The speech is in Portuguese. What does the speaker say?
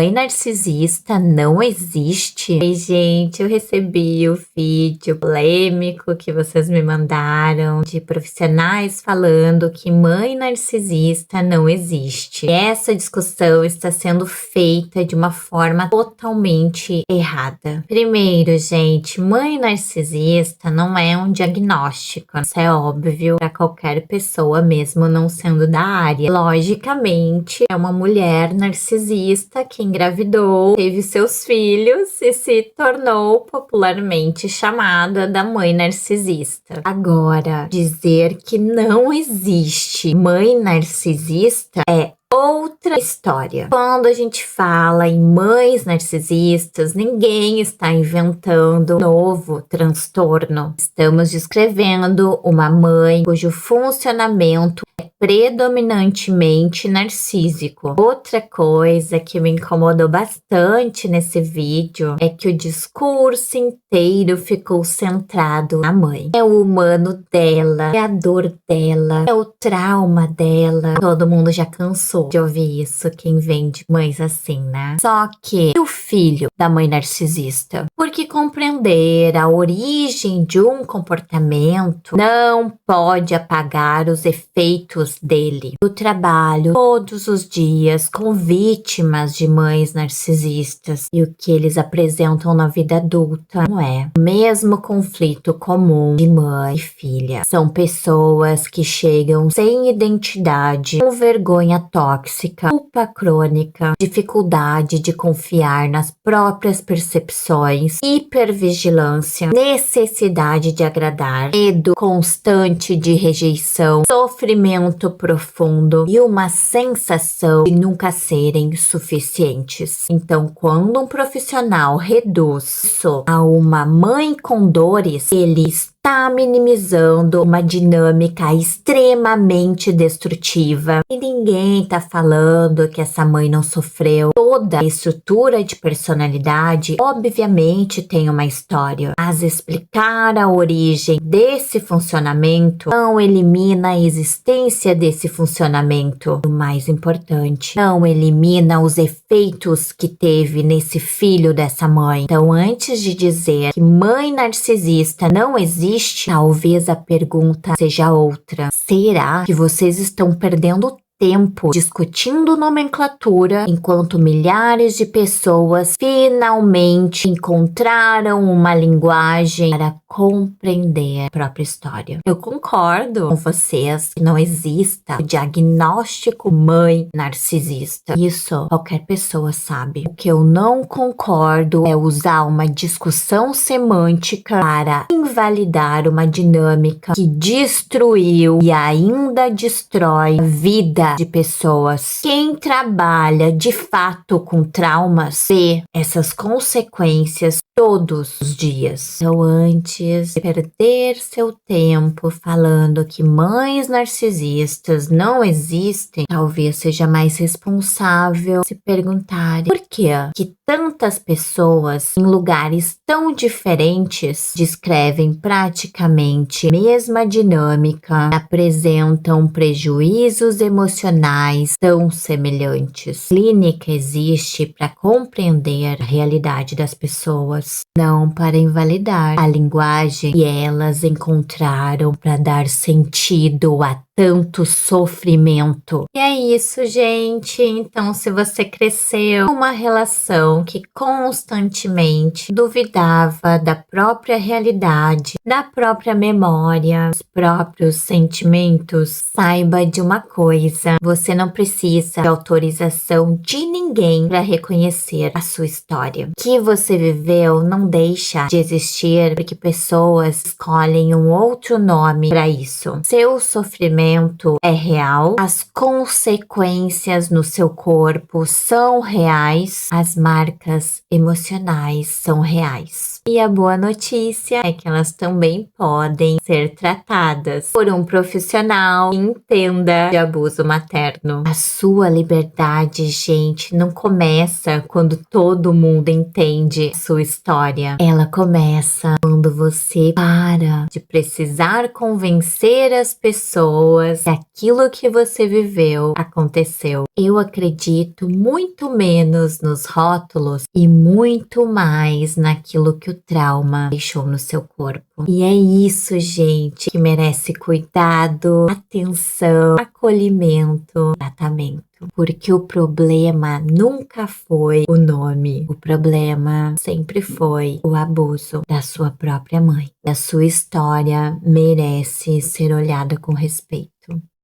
Mãe narcisista não existe? Ei, gente, eu recebi o vídeo polêmico que vocês me mandaram de profissionais falando que mãe narcisista não existe. Essa discussão está sendo feita de uma forma totalmente errada. Primeiro, gente, mãe narcisista não é um diagnóstico. Isso é óbvio para qualquer pessoa, mesmo não sendo da área. Logicamente, é uma mulher narcisista que engravidou, teve seus filhos e se tornou popularmente chamada da mãe narcisista. Agora, dizer que não existe mãe narcisista é outra história. Quando a gente fala em mães narcisistas, ninguém está inventando um novo transtorno. Estamos descrevendo uma mãe cujo funcionamento é predominantemente narcísico. Outra coisa que me incomodou bastante nesse vídeo é que o discurso inteiro ficou centrado na mãe. É o humano dela, é a dor dela, é o trauma dela. Todo mundo já cansou de ouvir isso, quem vem de mães assim, né? Só que o filho da mãe narcisista, porque compreender a origem de um comportamento não pode apagar os efeitos dele. Eu trabalho todos os dias com vítimas de mães narcisistas e o que eles apresentam na vida adulta não é o mesmo conflito comum de mãe e filha. São pessoas que chegam sem identidade, com vergonha tóxica, culpa crônica, dificuldade de confiar nas próprias percepções, hipervigilância, necessidade de agradar, medo constante de rejeição, sofrimento profundo e uma sensação de nunca serem suficientes. Então, quando um profissional reduz isso a uma mãe com dores, ele está minimizando uma dinâmica extremamente destrutiva. E ninguém está falando que essa mãe não sofreu. Toda a estrutura de personalidade, obviamente, tem uma história. Mas explicar a origem desse funcionamento não elimina a existência desse funcionamento. O mais importante, não elimina os efeitos que teve nesse filho dessa mãe. Então, antes de dizer que mãe narcisista não existe, talvez a pergunta seja outra. Será que vocês estão perdendo tempo discutindo nomenclatura enquanto milhares de pessoas finalmente encontraram uma linguagem para compreender a própria história? Eu concordo com vocês que não exista o diagnóstico mãe narcisista. Isso qualquer pessoa sabe. O que eu não concordo é usar uma discussão semântica para invalidar uma dinâmica que destruiu e ainda destrói a vida de pessoas. Quem trabalha de fato com traumas vê essas consequências todos os dias. Então, antes de perder seu tempo falando que mães narcisistas não existem, talvez seja mais responsável se perguntarem por quê que tantas pessoas em lugares tão diferentes descrevem praticamente a mesma dinâmica, apresentam prejuízos emocionais tão semelhantes. Clínica existe para compreender a realidade das pessoas, não para invalidar a linguagem que elas encontraram para dar sentido a tanto sofrimento. E é isso, gente. Então, se você cresceu com uma relação que constantemente duvidava da própria realidade, da própria memória, dos próprios sentimentos, saiba de uma coisa: você não precisa de autorização de ninguém para reconhecer a sua história. O que você viveu não deixa de existir porque pessoas escolhem um outro nome para isso. Seu sofrimento é real, as consequências no seu corpo são reais, as marcas emocionais são reais. E a boa notícia é que elas também podem ser tratadas por um profissional que entenda de abuso materno. A sua liberdade, gente, não começa quando todo mundo entende a sua história. Ela começa quando você para de precisar convencer as pessoas pessoas, se aquilo que você viveu aconteceu. Eu acredito muito menos nos rótulos e muito mais naquilo que o trauma deixou no seu corpo. E é isso, gente, que merece cuidado, atenção, acolhimento, tratamento. Porque o problema nunca foi o nome. O problema sempre foi o abuso da sua própria mãe. E a sua história merece ser olhada com respeito.